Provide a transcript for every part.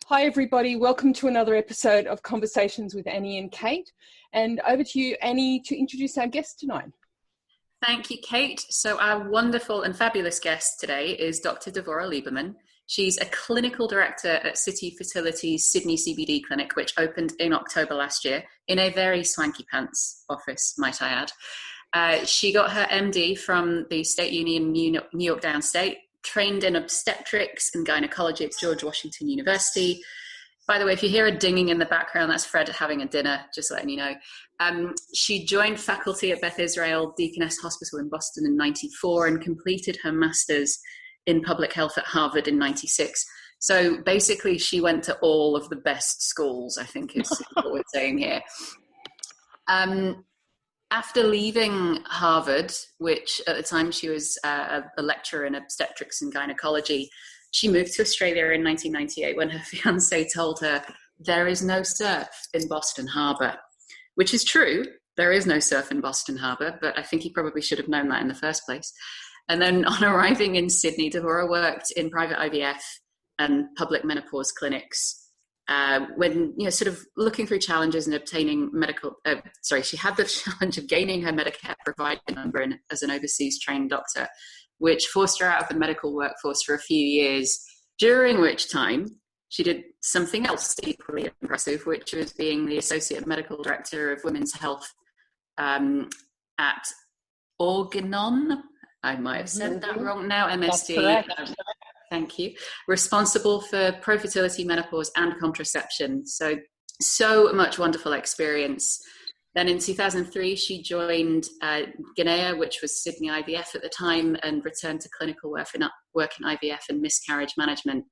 Hi everybody, welcome to another episode of Conversations with Annie and Kate. And over to you, Annie, to introduce our guest tonight. Thank you, Kate. So our wonderful and fabulous guest today is Dr. Devora Lieberman. She's a clinical director at City Fertility's Sydney CBD clinic, which opened in October last year in a very swanky pants office, might I add. She got her MD from the State Uni in New York Downstate, trained in obstetrics and gynecology at George Washington University. By the way, if you hear a dinging in the background, that's Fred having a dinner, just letting you know. She joined faculty at Beth Israel Deaconess Hospital in Boston in 94 and completed her master's in public health at Harvard in 96. So basically, she went to all of the best schools, I think is what we're saying here. After leaving Harvard, which at the time she was a lecturer in obstetrics and gynecology, she moved to Australia in 1998 when her fiancé told her, there is no surf in Boston Harbour, which is true. There is no surf in Boston Harbour, but I think he probably should have known that in the first place. And then on arriving in Sydney, Devora worked in private IVF and public menopause clinics. When, sort of looking through challenges and obtaining she had the challenge of gaining her Medicare provider number as an overseas trained doctor, which forced her out of the medical workforce for a few years, during which time she did something else equally impressive, which was being the Associate Medical Director of Women's Health at Organon. I might have said that wrong now, MSD. That's correct. Thank you. Responsible for pro-fertility, menopause, and contraception. So much wonderful experience. Then in 2003, she joined Guinea, which was Sydney IVF at the time, and returned to clinical work in IVF and miscarriage management.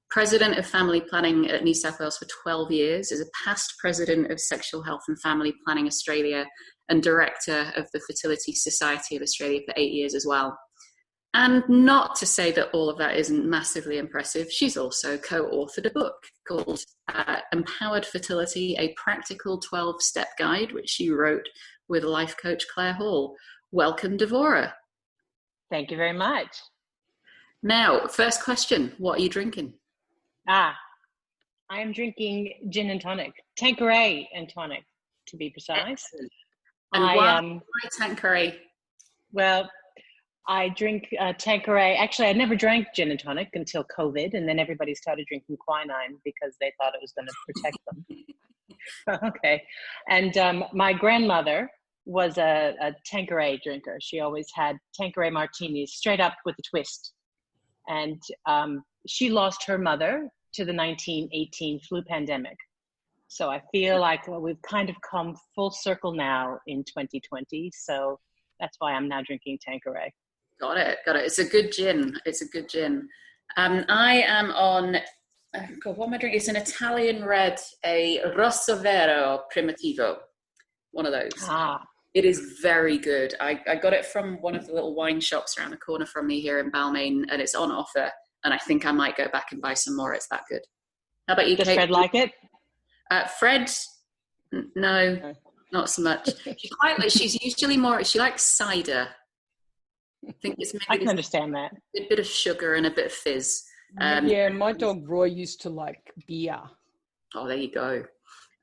President of Family Planning at New South Wales for 12 years, is a past president of Sexual Health and Family Planning Australia, and director of the Fertility Society of Australia for 8 years as well. And not to say that all of that isn't massively impressive, she's also co-authored a book called Empowered Fertility, a Practical 12-Step Guide, which she wrote with life coach Claire Hall. Welcome, Devora. Thank you very much. Now, first question, what are you drinking? I am drinking gin and tonic, Tanqueray and tonic, to be precise. Excellent. And why Tanqueray? Well, I drink Tanqueray. Actually, I never drank gin and tonic until COVID, and then everybody started drinking quinine because they thought it was going to protect them. Okay. And my grandmother was a Tanqueray drinker. She always had Tanqueray martinis, straight up with a twist. And she lost her mother to the 1918 flu pandemic. So I feel like we've kind of come full circle now in 2020. So that's why I'm now drinking Tanqueray. Got it. It's a good gin. I am on, what am I drinking? It's an Italian red, a Rosso Vero Primitivo, one of those. It is very good. I got it from one of the little wine shops around the corner from me here in Balmain, and it's on offer, and I think I might go back and buy some more. It's that good. How about you, Kate? Does Fred like it? Fred, no, not so much. She's usually more, she likes cider. I think it's maybe I can understand that. A bit of sugar and a bit of fizz. Yeah, my dog Roy used to like beer. Oh, there you go.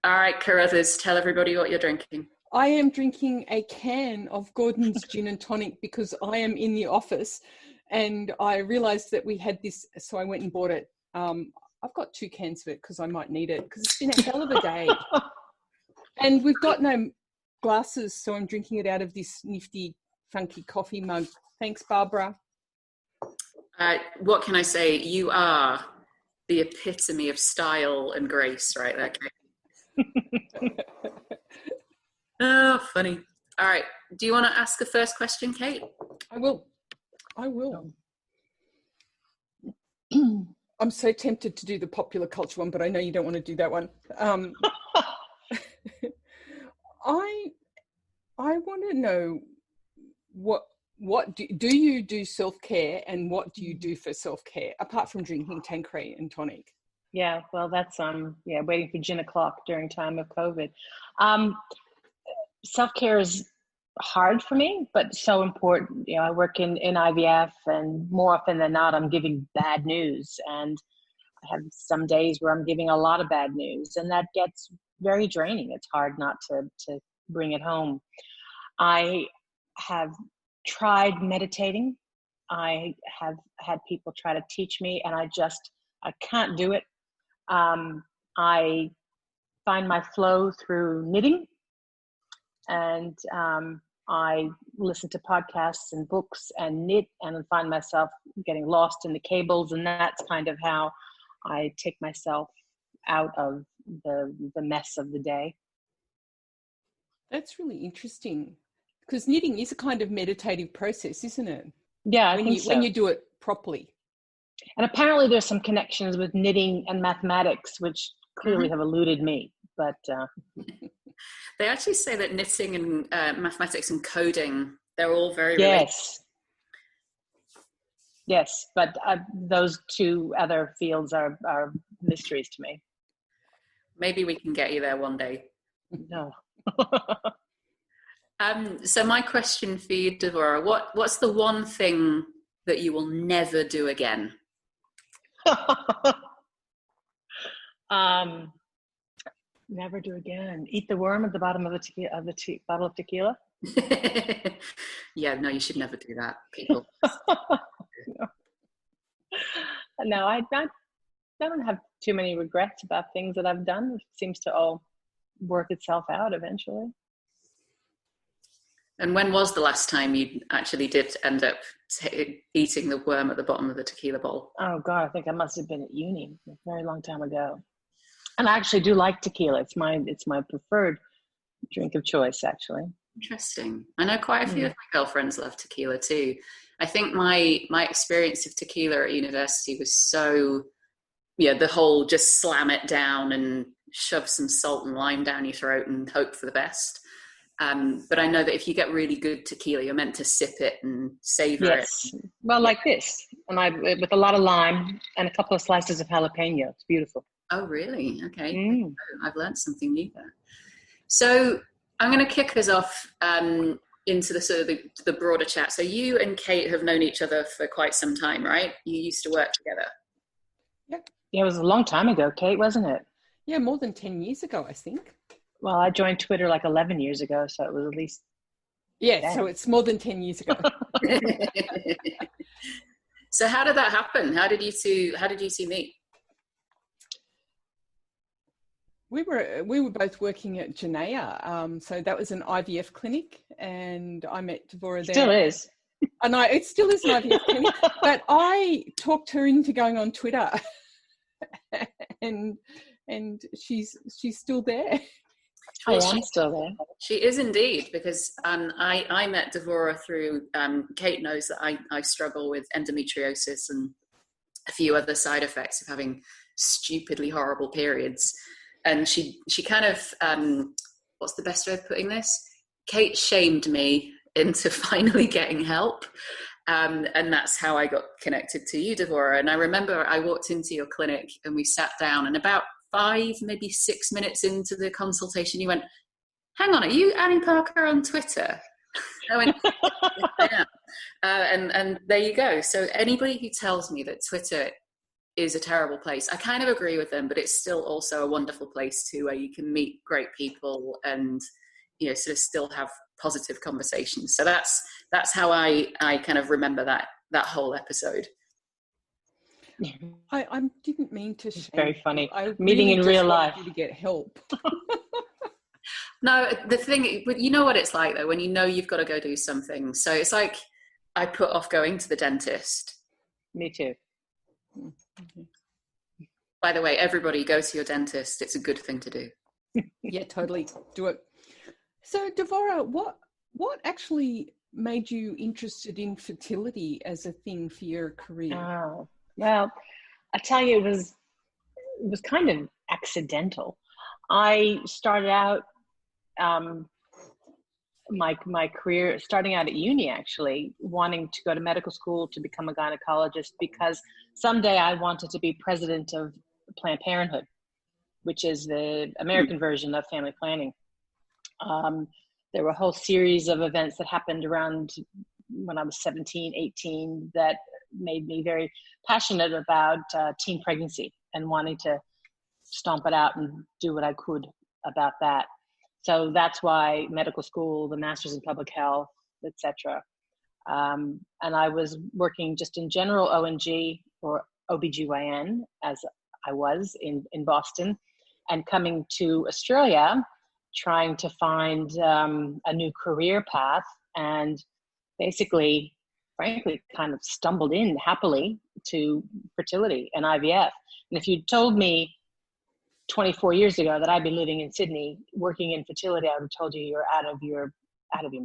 All right, Carruthers, tell everybody what you're drinking. I am drinking a can of Gordon's gin and tonic because I am in the office and I realized that we had this, so I went and bought it. I've got 2 cans of it because I might need it because it's been a hell of a day. And we've got no glasses, so I'm drinking it out of this nifty, funky coffee mug. Thanks, Barbara. What can I say? You are the epitome of style and grace right there, Kate. Oh, funny. All right. Do you want to ask the first question, Kate? I will. I'm so tempted to do the popular culture one, but I know you don't want to do that one. I want to know what do you do self-care, and what do you do for self-care apart from drinking Tanqueray and tonic? Yeah, well, that's waiting for gin o'clock during time of COVID. Self-care is hard for me, but so important. I work in IVF, and more often than not, I'm giving bad news. And have some days where I'm giving a lot of bad news, and that gets very draining. It's hard not to bring it home. I have tried meditating. I have had people try to teach me, and I can't do it. I find my flow through knitting, and I listen to podcasts and books and knit, and find myself getting lost in the cables, and that's kind of how I take myself out of the mess of the day. That's really interesting, because knitting is a kind of meditative process, isn't it? Yeah, I think so. When you do it properly. And apparently there's some connections with knitting and mathematics, which clearly have eluded me. But they actually say that knitting and mathematics and coding, they're all very related. Yes, but those two other fields are mysteries to me. Maybe we can get you there one day. No. So my question for you, Devora, what's the one thing that you will never do again? Never do again. Eat the worm at the bottom of the bottle of tequila. Yeah, no, you should never do that, people. No, I don't have too many regrets about things that I've done. It seems to all work itself out eventually. And when was the last time you actually did end up eating the worm at the bottom of the tequila bowl? Oh God, I think I must have been at uni a very long time ago. And I actually do like tequila. It's my preferred drink of choice, actually. Interesting. I know quite a few of my girlfriends love tequila too. I think my experience of tequila at university was so, the whole just slam it down and shove some salt and lime down your throat and hope for the best. But I know that if you get really good tequila, you're meant to sip it and savor it. Well, like this, and with a lot of lime and a couple of slices of jalapeno. It's beautiful. Oh, really? Okay. I've learned something new there. So I'm going to kick us off into the sort of the broader chat. So you and Kate have known each other for quite some time, right? You used to work together. Yeah, it was a long time ago, Kate, wasn't it? Yeah, more than 10 years ago, I think. Well, I joined Twitter like 11 years ago, so it was at least... Yeah, 10. So it's more than 10 years ago. So how did that happen? How did you two meet? We were both working at Janaea, so that was an IVF clinic, and I met Devora there. Still is. And it still is an IVF clinic, but I talked her into going on Twitter, and she's still there. I am still there. She is indeed, because I met Devora through, Kate knows that I struggle with endometriosis and a few other side effects of having stupidly horrible periods. And she kind of, what's the best way of putting this? Kate shamed me into finally getting help. And that's how I got connected to you, Devora. And I remember I walked into your clinic and we sat down, and about 5, maybe 6 minutes into the consultation, you went, "Hang on, are you Annie Parker on Twitter?" I went, "Yeah." And there you go. So anybody who tells me that Twitter is a terrible place, I kind of agree with them, but it's still also a wonderful place too, where you can meet great people and sort of still have positive conversations. So that's how I kind of remember that whole episode. I didn't mean to. It's very funny. Meeting in real life to get help. No, the thing, you know what it's like though, when you've got to go do something. So it's like I put off going to the dentist. Me too. By the way, everybody go to your dentist. It's a good thing to do. Yeah, totally. Do it. So Devora, what actually made you interested in fertility as a thing for your career? Oh, well, I tell you, it was kind of accidental. I started out my career starting out at uni, actually wanting to go to medical school to become a gynecologist, because someday I wanted to be president of Planned Parenthood, which is the American version of family planning. There were a whole series of events that happened around when I was 17, 18 that made me very passionate about teen pregnancy and wanting to stomp it out and do what I could about that. So that's why medical school, the master's in public health, etc. And I was working just in general O&G or OBGYN as I was in Boston, and coming to Australia, trying to find a new career path, and basically, frankly, kind of stumbled in happily to fertility and IVF. And if you told me 24 years ago that I'd be living in Sydney working in fertility, I would have told you you're out of your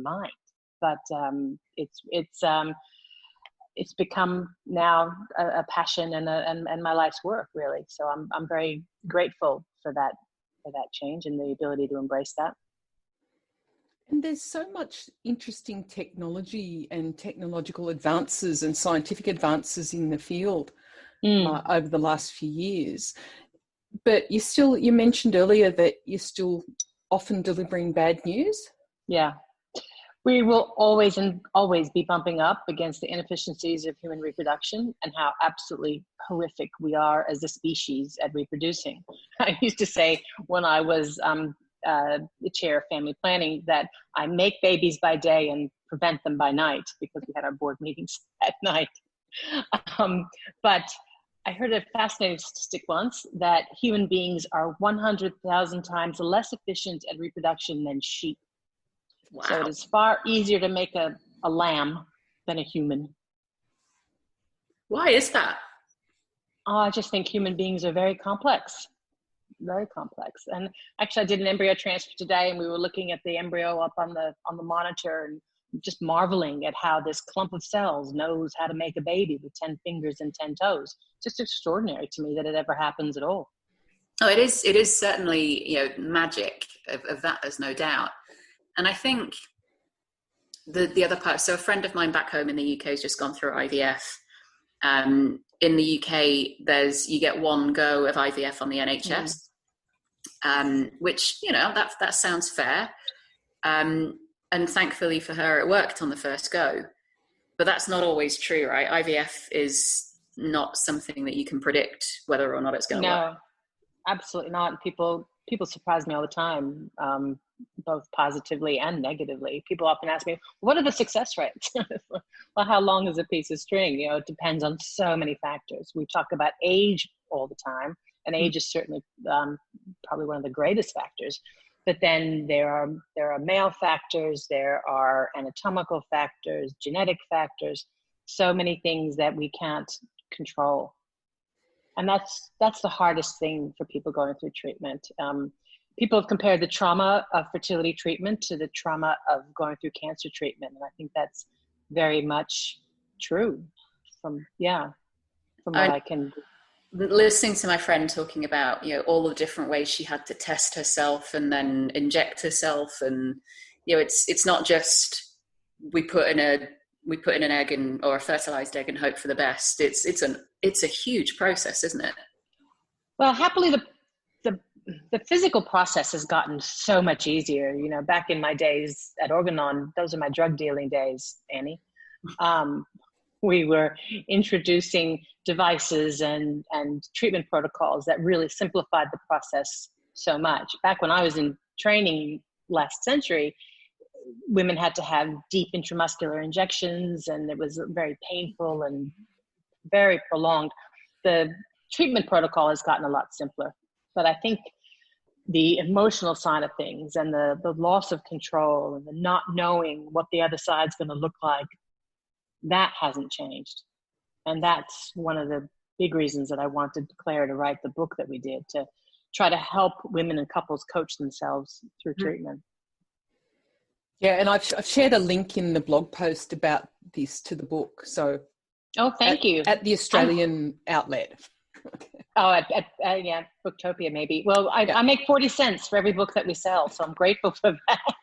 mind. But it's become now a passion and my life's work, really. So I'm very grateful for that change and the ability to embrace that. And there's so much interesting technology and technological advances and scientific advances in the field over the last few years. But you mentioned earlier that you're still often delivering bad news. Yeah. We will always be bumping up against the inefficiencies of human reproduction and how absolutely horrific we are as a species at reproducing. I used to say when I was the chair of family planning that I make babies by day and prevent them by night, because we had our board meetings at night. But I heard a fascinating statistic once that human beings are 100,000 times less efficient at reproduction than sheep. Wow. So it is far easier to make a lamb than a human. Why is that? I just think human beings are very complex. And actually, I did an embryo transfer today, and we were looking at the embryo up on the monitor and just marveling at how this clump of cells knows how to make a baby with 10 fingers and 10 toes. Just extraordinary to me that it ever happens at all. Oh, it is certainly, magic of that, there's no doubt. And I think the other part, so a friend of mine back home in the UK has just gone through IVF. In the UK, you get one go of IVF on the NHS, which, that sounds fair. And thankfully for her, it worked on the first go. But that's not always true, right? IVF is not something that you can predict whether or not it's going to work. No, absolutely not. People surprise me all the time, both positively and negatively. People often ask me, what are the success rates? Well, how long is a piece of string? It depends on so many factors. We talk about age all the time, and age is certainly probably one of the greatest factors. But then there are male factors, there are anatomical factors, genetic factors, so many things that we can't control. And that's the hardest thing for people going through treatment. People have compared the trauma of fertility treatment to the trauma of going through cancer treatment. And I think that's very much true from what I can. Listening to my friend talking about, all the different ways she had to test herself and then inject herself. And, it's not just we put in an egg or a fertilized egg and hope for the best. It's a huge process, isn't it? Well, happily the physical process has gotten so much easier. Back in my days at Organon, those are my drug dealing days, Annie. We were introducing devices and treatment protocols that really simplified the process so much. Back when I was in training last century, women had to have deep intramuscular injections, and it was very painful and very prolonged. The treatment protocol has gotten a lot simpler, but I think the emotional side of things and the loss of control and the not knowing what the other side's going to look like, that hasn't changed. And that's one of the big reasons that I wanted Claire to write the book that we did, to try to help women and couples coach themselves through treatment. Yeah, and I've shared a link in the blog post about this to the book. So, thank you. At the Australian outlet. At Booktopia maybe. Well, I make 40 cents for every book that we sell, so I'm grateful for that.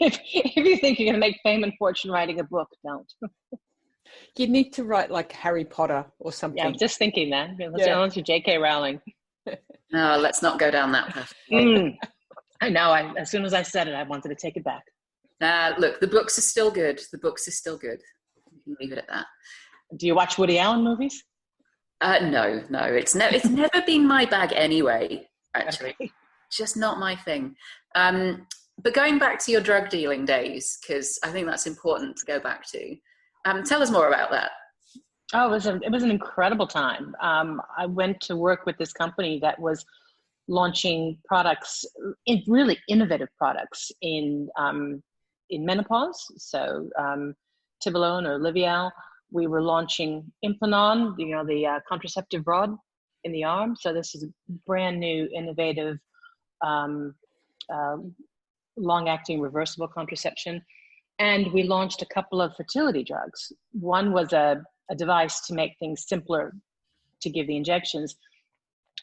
if you think you're going to make fame and fortune writing a book, don't. You need to write like Harry Potter or something. Yeah, I'm just thinking that. Let's to J.K. Rowling. No, let's not go down that path. I know. As soon as I said it, I wanted to take it back. Look, the books are still good. You can leave it at that. Do you watch Woody Allen movies? No, it's never been my bag anyway, actually. Okay. Just not my thing. But going back to your drug dealing days, because I think that's important to go back to. Tell us more about that. Oh, it was an incredible time. I went to work with this company that was launching products, really innovative products in menopause. So Tibolone or Livial. We were launching Implanon, the contraceptive rod in the arm. So this is a brand new, innovative, long-acting reversible contraception. And we launched a couple of fertility drugs. One was a device to make things simpler to give the injections,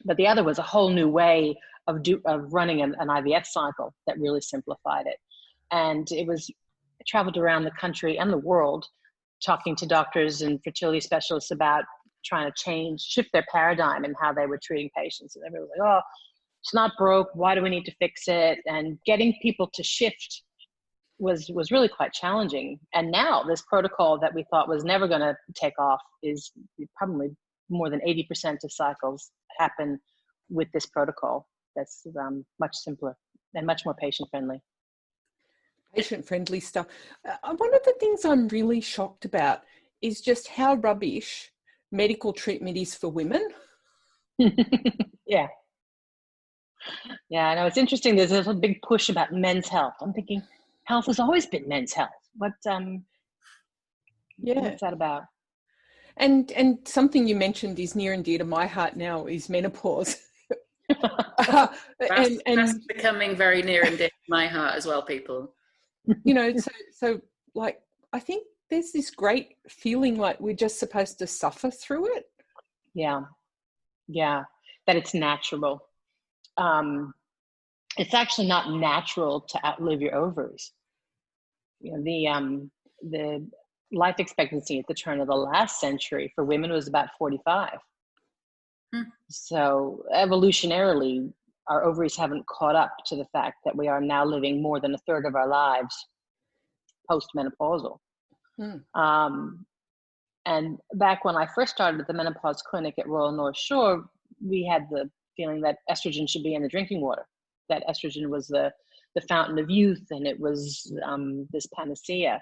but the other was a whole new way of running an IVF cycle that really simplified it. And it traveled around the country and the world talking to doctors and fertility specialists about trying to shift their paradigm and how they were treating patients. And everyone was like, oh, it's not broke. Why do we need to fix it? And getting people to shift was really quite challenging. And now this protocol that we thought was never going to take off is probably more than 80% of cycles happen with this protocol. That's much simpler and much more patient-friendly. Patient-friendly stuff. One of the things I'm really shocked about is just how rubbish medical treatment is for women. Yeah. Yeah, I know. It's interesting. There's a big push about men's health. I'm thinking health has always been men's health. What's that about? And something you mentioned is near and dear to my heart now is menopause. That's becoming very near and dear to my heart as well, people. So like, I think there's this great feeling like we're just supposed to suffer through it. Yeah. That it's natural. It's actually not natural to outlive your ovaries. The life expectancy at the turn of the last century for women was about 45. So evolutionarily, our ovaries haven't caught up to the fact that we are now living more than a third of our lives post-menopausal. And back when I first started at the menopause clinic at Royal North Shore, we had the feeling that estrogen should be in the drinking water, that estrogen was the fountain of youth, and it was this panacea.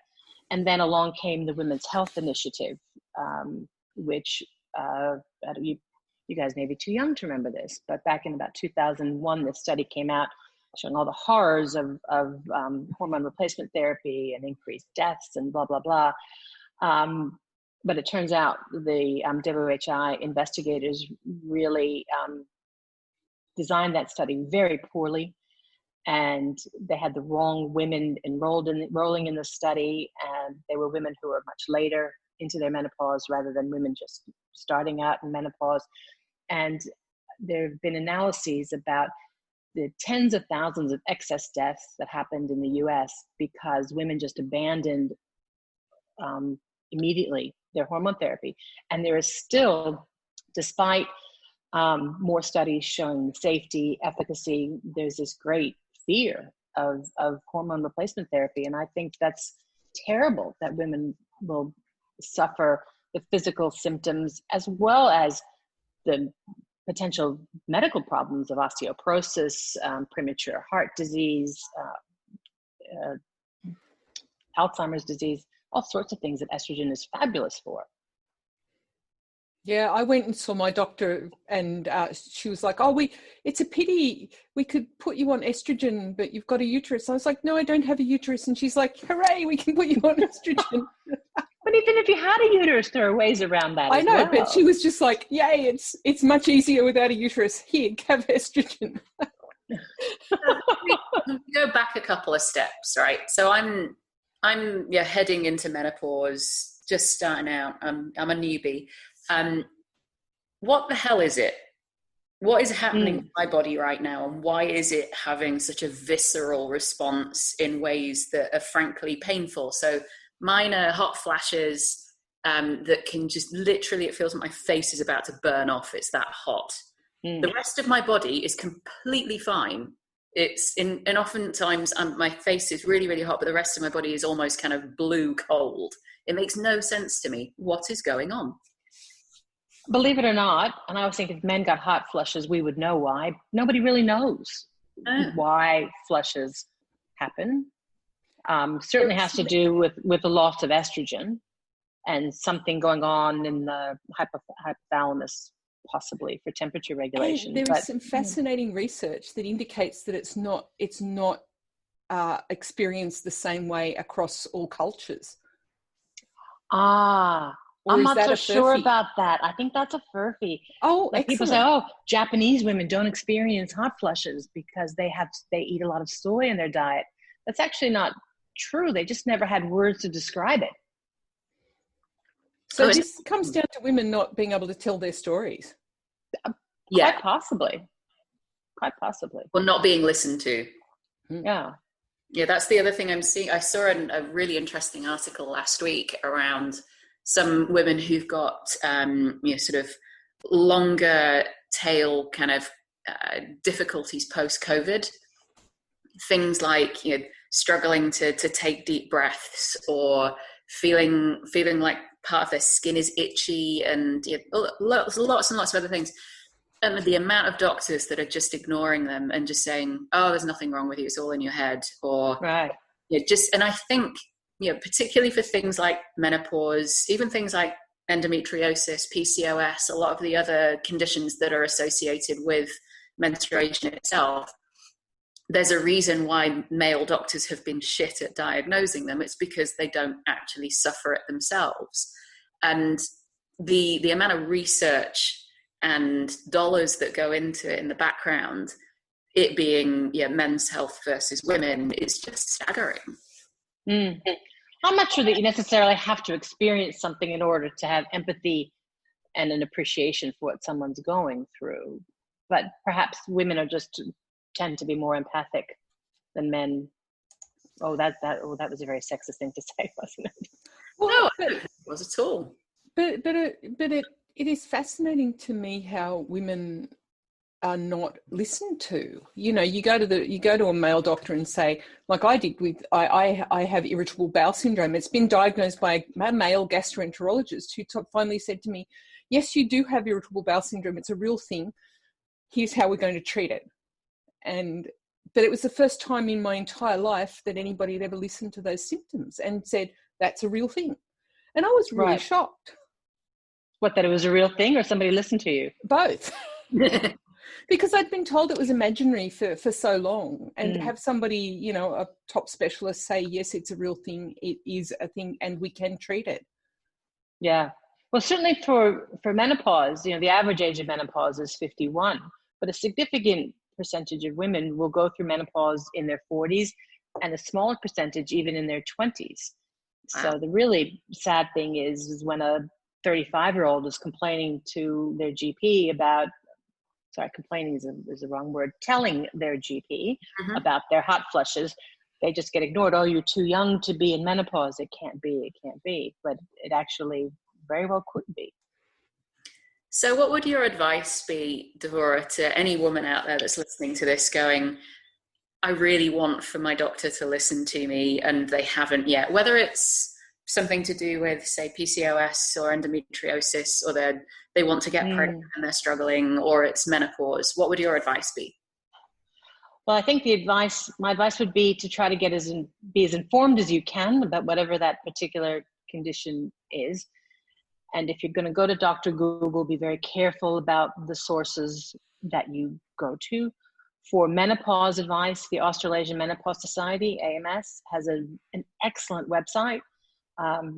And then along came the Women's Health Initiative, which you guys may be too young to remember this, but back in about 2001, this study came out showing all the horrors of hormone replacement therapy and increased deaths and blah, blah, blah. But it turns out the WHI investigators really designed that study very poorly, and they had the wrong women enrolling in the study, and they were women who were much later into their menopause rather than women just starting out in menopause. And there have been analyses about the tens of thousands of excess deaths that happened in the US because women just abandoned immediately their hormone therapy. And there is still, despite more studies showing safety, efficacy, there's this great fear of hormone replacement therapy. And I think that's terrible that women will suffer the physical symptoms as well as the potential medical problems of osteoporosis, premature heart disease, Alzheimer's disease, all sorts of things that estrogen is fabulous for. Yeah, I went and saw my doctor, and she was like, "Oh, it's a pity we could put you on estrogen, but you've got a uterus." I was like, "No, I don't have a uterus." And she's like, "Hooray, we can put you on estrogen." But even if you had a uterus, there are ways around that. I know, but she was just like, "Yay, it's much easier without a uterus. Here, have estrogen." Go back a couple of steps, right? So I'm heading into menopause, just starting out. I'm a newbie. What the hell is it? What is happening to my body right now, and why is it having such a visceral response in ways that are frankly painful? So mine are hot flashes that can just literally, it feels like my face is about to burn off. It's that hot. The rest of my body is completely fine. And oftentimes my face is really, really hot, but the rest of my body is almost kind of blue cold. It makes no sense to me. What is going on? Believe it or not, and I always think if men got hot flushes, we would know why. Nobody really knows why flushes happen. Certainly has to do with the loss of estrogen and something going on in the hypothalamus, possibly for temperature regulation. And there is some fascinating research that indicates that it's not experienced the same way across all cultures. I'm not so sure about that. I think that's a furphy. Oh, like people say, Japanese women don't experience hot flushes because they eat a lot of soy in their diet. That's actually not true. They just never had words to describe it. So this comes down to women not being able to tell their stories. Quite possibly. Or not being listened to. Yeah. Yeah, that's the other thing I'm seeing. I saw a really interesting article last week around some women who've got sort of longer tail kind of difficulties post-COVID. Things like struggling to take deep breaths, or feeling like part of their skin is itchy, and lots and lots of other things. And the amount of doctors that are just ignoring them and just saying, "Oh, there's nothing wrong with you; it's all in your head," or right. And I think particularly for things like menopause, even things like endometriosis, PCOS, a lot of the other conditions that are associated with menstruation itself, there's a reason why male doctors have been shit at diagnosing them. It's because they don't actually suffer it themselves. And the amount of research and dollars that go into it in the background, it being men's health versus women, is just staggering. I'm not sure that you necessarily have to experience something in order to have empathy and an appreciation for what someone's going through. But perhaps women tend to be more empathic than men. That was a very sexist thing to say, wasn't it? Well, no, it was at all. But it is fascinating to me how women are not listened to. You go to a male doctor and say, like I did with, I have irritable bowel syndrome. It's been diagnosed by a male gastroenterologist who finally said to me, yes, you do have irritable bowel syndrome. It's a real thing. Here's how we're going to treat it. But it was the first time in my entire life that anybody had ever listened to those symptoms and said, that's a real thing. And I was really shocked. What, that it was a real thing, or somebody listened to you? Both. Because I'd been told it was imaginary for so long, and have somebody, a top specialist say, yes, it's a real thing. It is a thing and we can treat it. Yeah. Well, certainly for menopause, the average age of menopause is 51, but a significant percentage of women will go through menopause in their 40s, and a smaller percentage even in their 20s. Wow. So the really sad thing is when a 35-year-old is complaining to their GP about, complaining is the wrong word, telling their GP about their hot flushes, they just get ignored. Oh, you're too young to be in menopause. It can't be. But it actually very well could be. So what would your advice be, Devora, to any woman out there that's listening to this going, I really want for my doctor to listen to me, and they haven't yet, whether it's something to do with, say, PCOS or endometriosis, or they want to get pregnant and they're struggling, or it's menopause. What would your advice be? Well, I think my advice would be to try to be as informed as you can about whatever that particular condition is. And if you're going to go to Dr. Google, be very careful about the sources that you go to. For menopause advice, the Australasian Menopause Society, AMS, has an excellent website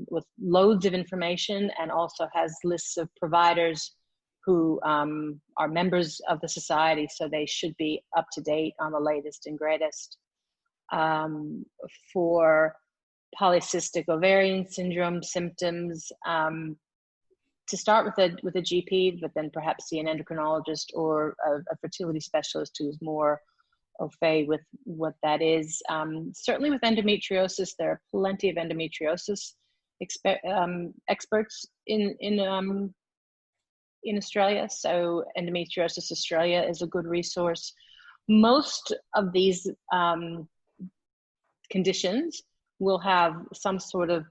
with loads of information, and also has lists of providers who are members of the society, so they should be up to date on the latest and greatest. For polycystic ovarian syndrome symptoms, to start with a GP, but then perhaps see an endocrinologist or a fertility specialist who's more au fait with what that is. Certainly with endometriosis, there are plenty of endometriosis experts in Australia. So Endometriosis Australia is a good resource. Most of these conditions will have some sort of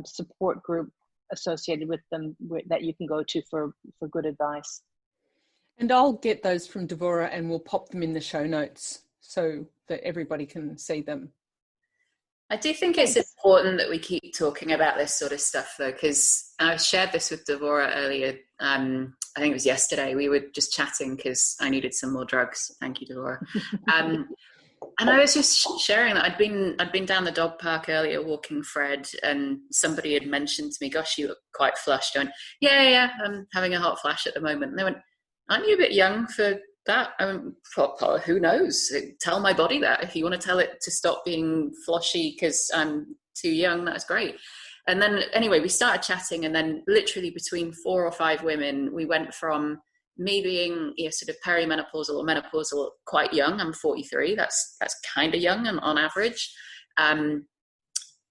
support group associated with them that you can go to for good advice. And I'll get those from Devora and we'll pop them in the show notes so that everybody can see them. I do think it's important that we keep talking about this sort of stuff, though, because I shared this with Devora earlier. I think it was yesterday. We were just chatting because I needed some more drugs. Thank you, Devora. And I was just sharing that I'd been down the dog park earlier walking Fred, and somebody had mentioned to me, "Gosh, you look quite flushed." I went, "Yeah, I'm having a hot flash at the moment." And they went, "Aren't you a bit young for that?" I went, "Who knows? Tell my body that. If you want to tell it to stop being flushy because I'm too young, that's great." And then anyway, we started chatting, and then literally between 4 or 5 women, we went from me being sort of perimenopausal or menopausal quite young. I'm 43. That's kind of young on average. And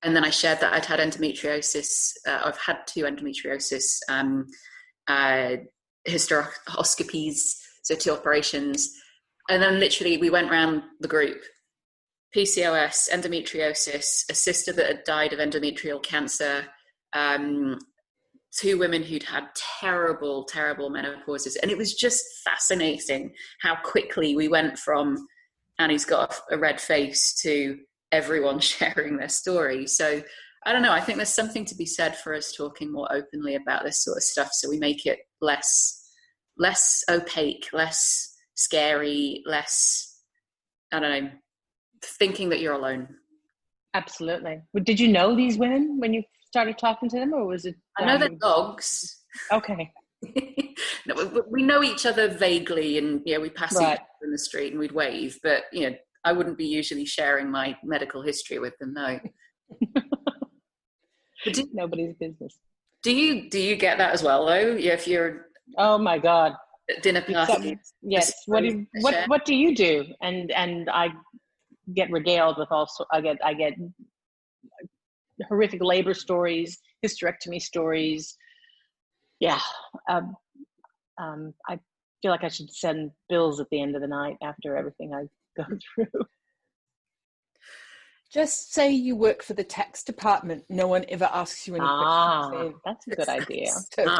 then I shared that I'd had endometriosis. I've had 2 endometriosis hysteroscopies, so 2 operations. And then literally we went around the group: PCOS, endometriosis, a sister that had died of endometrial cancer, 2 women who'd had terrible menopauses. And it was just fascinating how quickly we went from Annie's got a red face to everyone sharing their story. So I don't know, I think there's something to be said for us talking more openly about this sort of stuff, so we make it less opaque, less scary, less, I don't know, thinking that you're alone. Absolutely. Did you know these women when you started talking to them, or was it? I know they're dogs. Okay. No, we know each other vaguely, and we pass each other in the street and we'd wave, but I wouldn't be usually sharing my medical history with them. No. Nobody's business. Do you get that as well, though? If you're oh my God, at dinner parties. Yes. What do you do? And I get regaled with I get horrific labor stories, hysterectomy stories. Yeah. I feel like I should send bills at the end of the night after everything I go through. Just say you work for the tax department. No one ever asks you any questions. That's a good idea.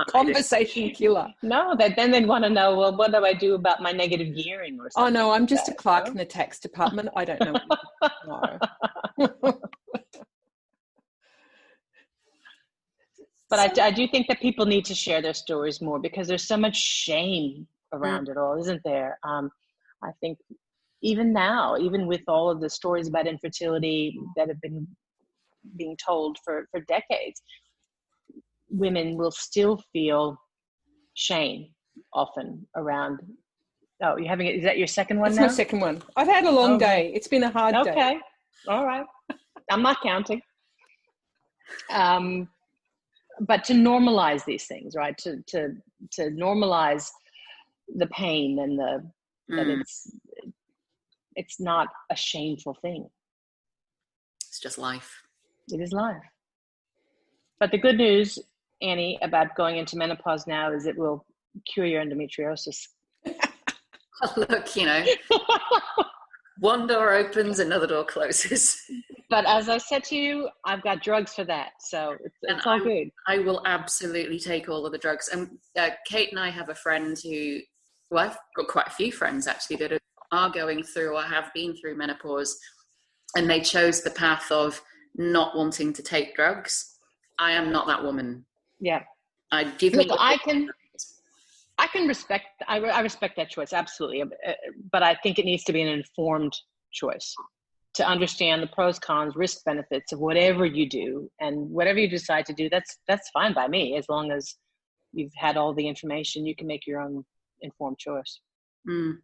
Conversation killer. No, then they'd want to know, well, what do I do about my negative gearing or something? Oh, no, I'm just a clerk in the tax department. I don't know. No. But I do think that people need to share their stories more, because there's so much shame around it all, isn't there? I think even now, even with all of the stories about infertility that have been being told for decades, women will still feel shame often around. Oh, you're having it? Is that your second one now? It's my second one. I've had a long day. It's been a hard day. Okay. All right. I'm not counting. But to normalize these things, right? To normalize the pain and that it's not a shameful thing. It's just life. It is life. But the good news, Annie, about going into menopause now is it will cure your endometriosis. Look, one door opens, another door closes. But as I said to you, I've got drugs for that, so it's all good. I will absolutely take all of the drugs. And Kate and I have a friend who, well, I've got quite a few friends actually that are going through or have been through menopause, and they chose the path of not wanting to take drugs. I am not that woman. Yeah. I can respect. I respect that choice, absolutely. But I think it needs to be an informed choice to understand the pros, cons, risk, benefits of whatever you do, and whatever you decide to do. That's fine by me, as long as you've had all the information. You can make your own informed choice. Mm.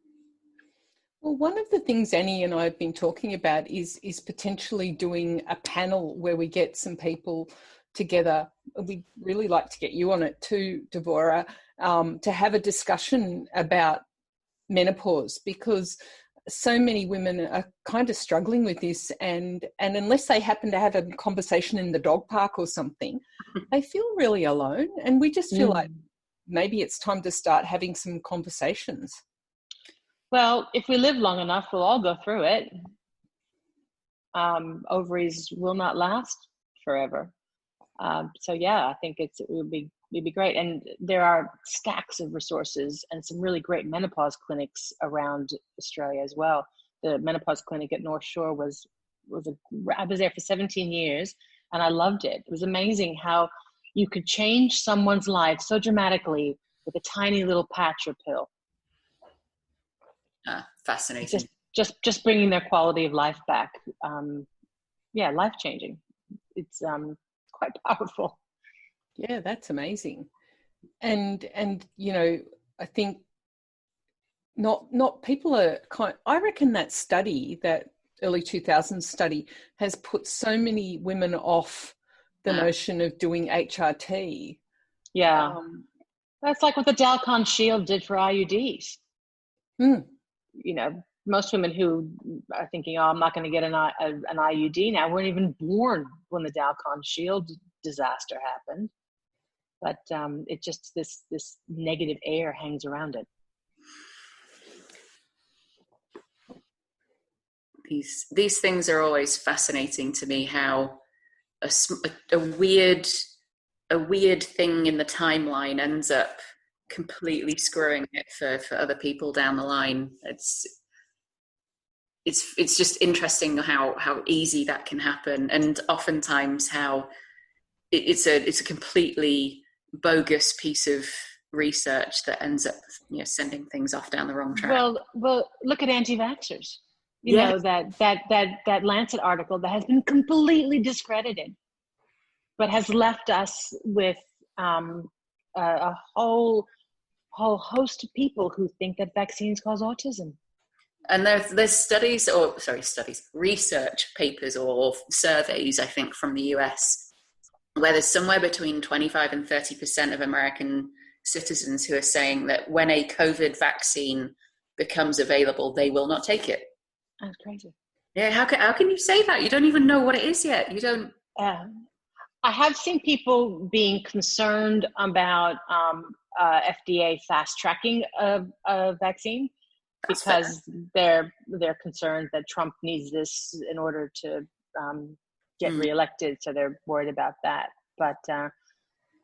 Well, one of the things Annie and I have been talking about is potentially doing a panel where we get some people together. We'd really like to get you on it too, Devora, to have a discussion about menopause, because so many women are kind of struggling with this, and unless they happen to have a conversation in the dog park or something, they feel really alone. And we just feel like maybe it's time to start having some conversations. Well, if we live long enough, we'll all go through it. Ovaries will not last forever. So yeah, I think it'd be great. And there are stacks of resources and some really great menopause clinics around Australia as well. The menopause clinic at North Shore I was there for 17 years and I loved it. It was amazing how you could change someone's life so dramatically with a tiny little patch or pill. Fascinating. Just bringing their quality of life back. Life changing. It's quite powerful. Yeah, that's amazing. And you know, I think not people are I reckon that study, that early 2000s study, has put so many women off the notion of doing HRT. Yeah. That's like what the Dalcon Shield did for IUDs. You know, most women who are thinking, oh, I'm not going to get an IUD now, weren't even born when the Dalcon Shield disaster happened. But it just, this negative air hangs around it. These things are always fascinating to me, how a weird thing in the timeline ends up completely screwing it for other people down the line. It's just interesting how easy that can happen, and oftentimes how it's a completely bogus piece of research that ends up, you know, sending things off down the wrong track. Well, look at anti-vaxxers. You know, that Lancet article that has been completely discredited, but has left us with a whole host of people who think that vaccines cause autism. And there's research papers or surveys, I think, from the US, where there's somewhere between 25 and 30% of American citizens who are saying that when a COVID vaccine becomes available, they will not take it. That's crazy. Yeah, how can you say that? You don't even know what it is yet. You don't. I have seen people being concerned about FDA fast tracking a vaccine, because they're concerned that Trump needs this in order to get reelected, so they're worried about that. But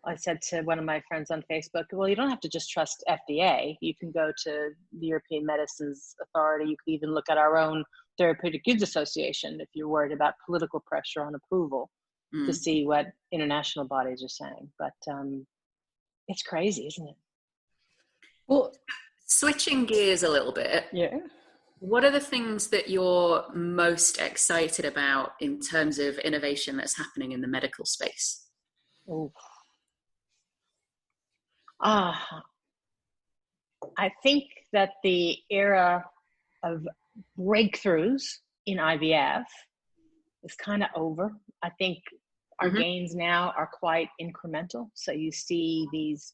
I said to one of my friends on Facebook, well, you don't have to just trust FDA. You can go to the European Medicines Authority. You can even look at our own Therapeutic Goods Association if you're worried about political pressure on approval, to see what international bodies are saying. But it's crazy, isn't it? Well, switching gears a little bit. Yeah. What are the things that you're most excited about in terms of innovation that's happening in the medical space? I think that the era of breakthroughs in IVF is kind of over. I think our gains now are quite incremental. So you see these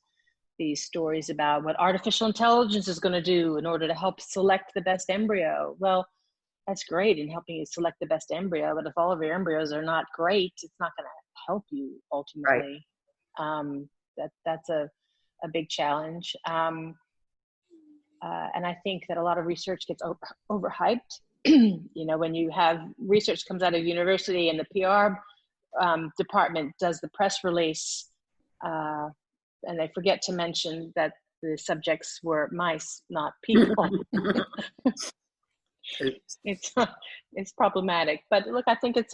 stories about what artificial intelligence is going to do in order to help select the best embryo. Well, that's great in helping you select the best embryo, but if all of your embryos are not great, it's not going to help you ultimately. Right. That's a big challenge. And I think that a lot of research gets overhyped. You know, when you have research comes out of university and the PR department does the press release, and they forget to mention that the subjects were mice, not people. It's problematic. But look, I think it's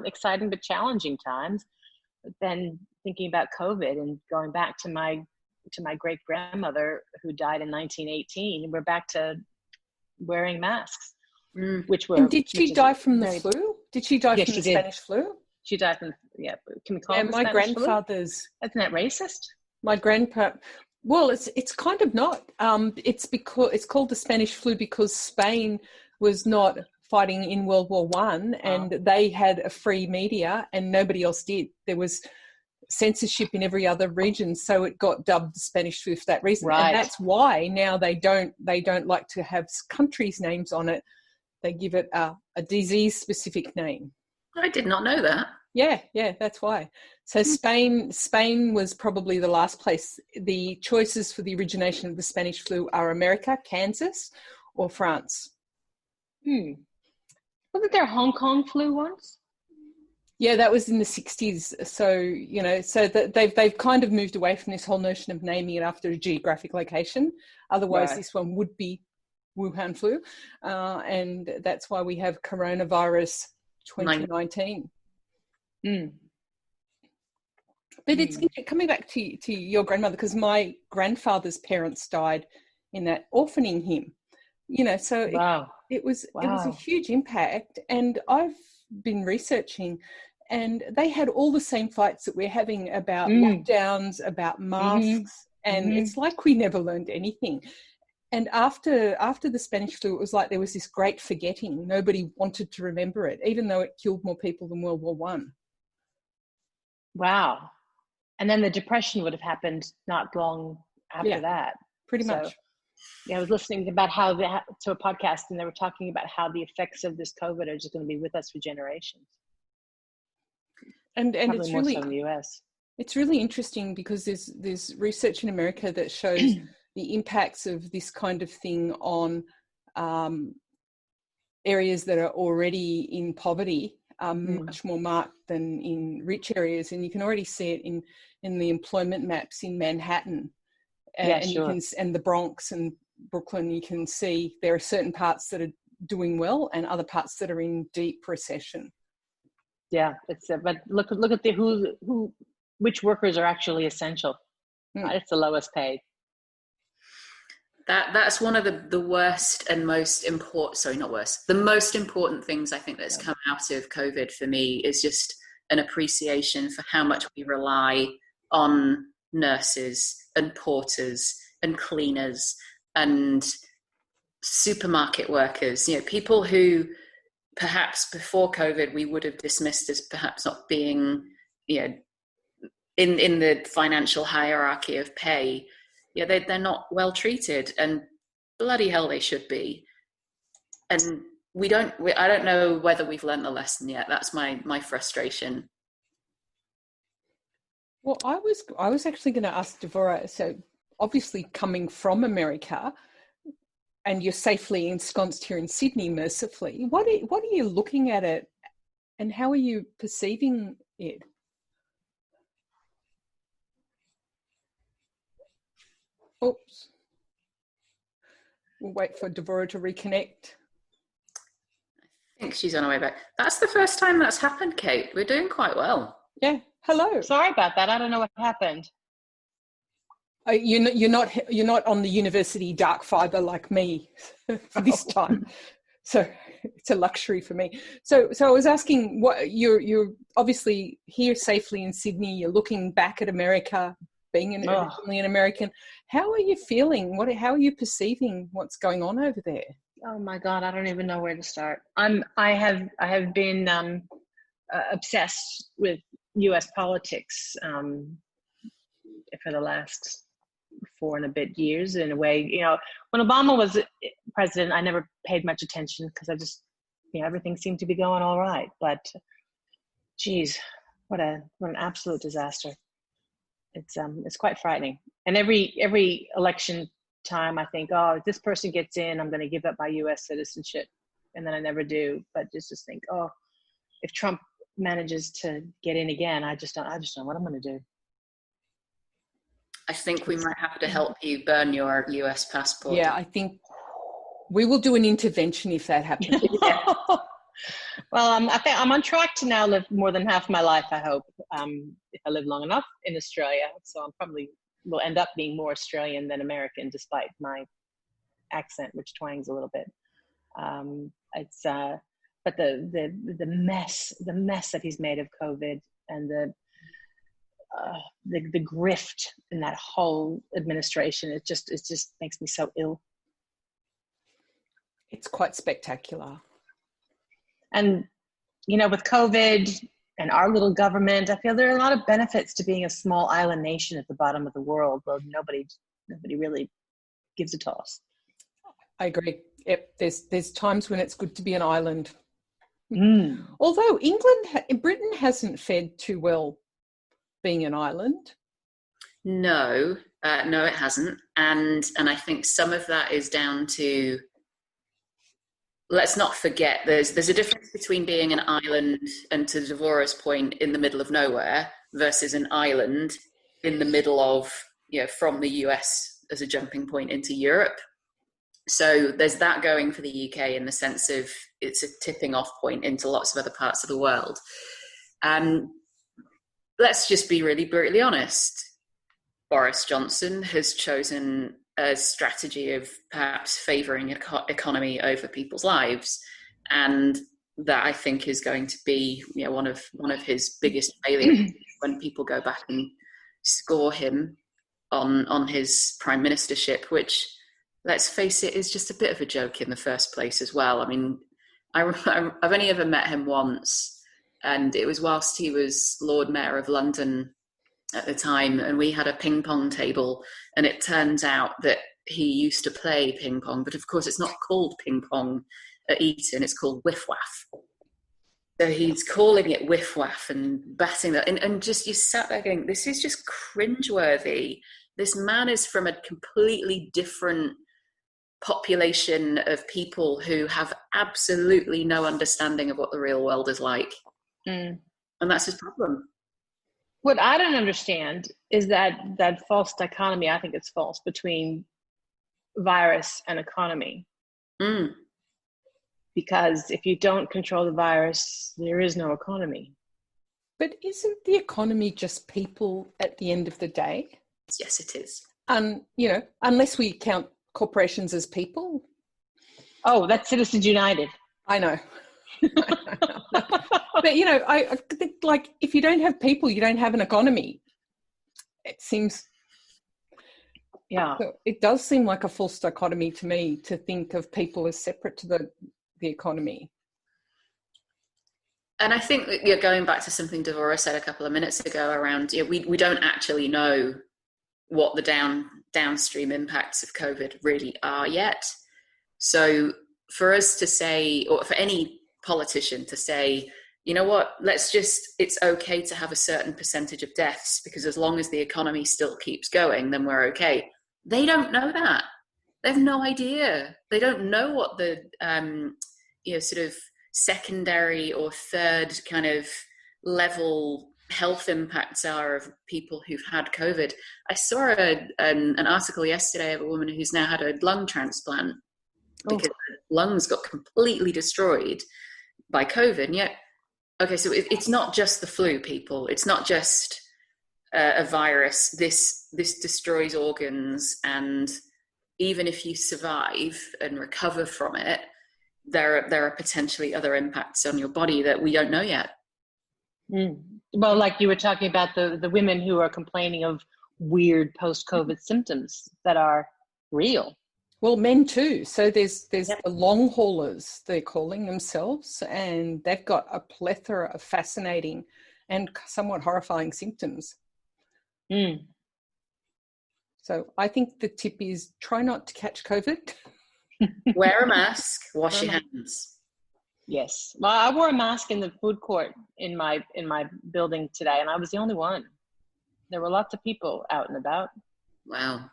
exciting but challenging times. But then thinking about COVID and going back to my great grandmother who died in 1918, we're back to wearing masks, which were. And did she die from the flu? Did she die from the Spanish flu? She died from, can we call it the my Spanish grandfather's flu? Isn't that racist? My grandpa, well, it's kind of not. It's because it's called the Spanish flu because Spain was not fighting in World War I, and they had a free media and nobody else did. There was censorship in every other region, so it got dubbed the Spanish flu for that reason. Right. And that's why now they don't like to have countries' names on it. They give it a disease-specific name. I did not know that. Yeah, that's why. So Spain was probably the last place. The choices for the origination of the Spanish flu are America, Kansas, or France. Wasn't there Hong Kong flu once? Yeah, that was in the 60s. So, so that they've kind of moved away from this whole notion of naming it after a geographic location. Otherwise, Right. this one would be Wuhan flu. And that's why we have coronavirus 2019. Mm. But it's coming back to your grandmother, because my grandfather's parents died in that orphaning him. So Wow. it was a huge impact. And I've been researching, and they had all the same fights that we're having about lockdowns, about masks, and it's like we never learned anything. And after the Spanish flu, it was like there was this great forgetting. Nobody wanted to remember it, even though it killed more people than World War One. Wow. And then the depression would have happened not long after that. Pretty much. Yeah, I was listening about to a podcast, and they were talking about how the effects of this COVID are just going to be with us for generations. And probably it's more really so in the US. It's really interesting because there's research in America that shows the impacts of this kind of thing on areas that are already in poverty, much more marked than in rich areas, and you can already see it in the employment maps in Manhattan, and the Bronx and Brooklyn. You can see there are certain parts that are doing well and other parts that are in deep recession. Yeah, but look at which workers are actually essential. It's the lowest paid. That's one of the worst and most important, sorry, not worst, the most important things I think that's come out of COVID for me is just an appreciation for how much we rely on nurses and porters and cleaners and supermarket workers, people who perhaps before COVID we would have dismissed as perhaps not being, in the financial hierarchy of pay. They're not well treated, and bloody hell they should be. And I don't know whether we've learned the lesson yet. That's my frustration. Well, I was actually going to ask Devora, so obviously coming from America, and you're safely ensconced here in Sydney, mercifully, what are you looking at it, and how are you perceiving it? Oops. We'll wait for Devora to reconnect. I think she's on her way back. That's the first time that's happened, Kate. We're doing quite well. Yeah. Hello. Sorry about that. I don't know what happened. You're not on the university dark fiber like me for this time, so it's a luxury for me. So I was asking, what you're obviously here safely in Sydney. You're looking back at America, being originally an American. How are you feeling? How are you perceiving what's going on over there? Oh my God, I don't even know where to start. I have been obsessed with U.S. politics for the last 4 and a bit years. In a way, when Obama was president, I never paid much attention because I just, everything seemed to be going all right. But, geez, what an absolute disaster. It's quite frightening. And every election time, I think, oh, if this person gets in, I'm going to give up my U.S. citizenship, and then I never do. But just think, oh, if Trump manages to get in again, I just don't know what I'm going to do. I think we might have to help you burn your US passport. Yeah, I think we will do an intervention if that happens. Well, I think I'm on track to now live more than half my life, I hope, if I live long enough in Australia. So I'm probably will end up being more Australian than American, despite my accent, which twangs a little bit. But the mess that he's made of COVID, and the grift in that whole administration, it just makes me so ill. It's quite spectacular. And with COVID and our little government, I feel there are a lot of benefits to being a small island nation at the bottom of the world where nobody really gives a toss. I agree. Yep, there's times when it's good to be an island. Mm. Although Britain hasn't fared too well being an island. No, it hasn't, and I think some of that is down to let's not forget there's a difference between being an island and, to Devora's point, in the middle of nowhere versus an island in the middle of, from the US as a jumping point into Europe. So there's that going for the UK in the sense of it's a tipping off point into lots of other parts of the world. Let's just be really brutally honest. Boris Johnson has chosen a strategy of perhaps favouring economy over people's lives, and that I think is going to be one of his biggest failures when people go back and score him on his prime ministership, which, let's face it, is just a bit of a joke in the first place as well. I mean, I've only ever met him once, and it was whilst he was Lord Mayor of London at the time, and we had a ping pong table, and it turns out that he used to play ping pong, but of course it's not called ping pong at Eton, it's called whiff waff. So he's calling it whiff waff and batting that, and just, you sat there going, this is just cringeworthy. This man is from a completely different population of people who have absolutely no understanding of what the real world is like. And that's his problem. What I don't understand is that false dichotomy, I think it's false, between virus and economy. Because if you don't control the virus, there is no economy. But isn't the economy just people at the end of the day? Yes, it is. Unless we count corporations as people. Oh, that's Citizens United. I know. But, I think, like, if you don't have people, you don't have an economy. It seems... Yeah. So it does seem like a false dichotomy to me to think of people as separate to the economy. And I think that, going back to something Devora said a couple of minutes ago around, we don't actually know what the downstream impacts of COVID really are yet. So for us to say, or for any politician to say, you know what, it's okay to have a certain percentage of deaths because as long as the economy still keeps going, then we're okay. They don't know that. They have no idea. They don't know what the, sort of secondary or third kind of level health impacts are of people who've had COVID. I saw an article yesterday of a woman who's now had a lung transplant because her lungs got completely destroyed by COVID. And yet, okay, so it's not just the flu, people. It's not just a virus. This destroys organs, and even if you survive and recover from it, there are potentially other impacts on your body that we don't know yet. Well, like you were talking about the women who are complaining of weird post-COVID symptoms that are real. Well, men too. So there's the long haulers, they're calling themselves, and they've got a plethora of fascinating and somewhat horrifying symptoms. So I think the tip is try not to catch COVID. Wear a mask, wash your hands. Yes. Well, I wore a mask in the food court in my building today, and I was the only one. There were lots of people out and about. Wow.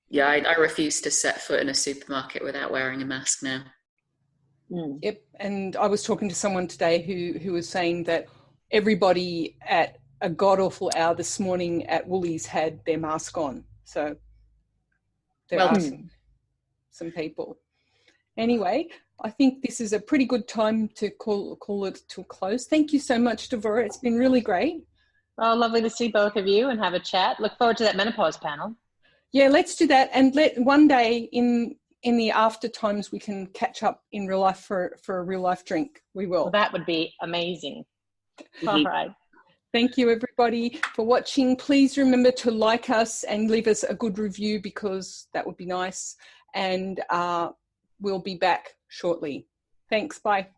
Yeah, I refuse to set foot in a supermarket without wearing a mask now. Yep. And I was talking to someone today who was saying that everybody at a god-awful hour this morning at Woolies had their mask on. So there are some people. Anyway, I think this is a pretty good time to call it to a close. Thank you so much, Devora. It's been really great. Oh, lovely to see both of you and have a chat. Look forward to that menopause panel. Yeah, let's do that. And one day in the after times we can catch up in real life for a real life drink. We will. Well, that would be amazing. All right. Thank you, everybody, for watching. Please remember to like us and leave us a good review because that would be nice. And we'll be back shortly. Thanks. Bye.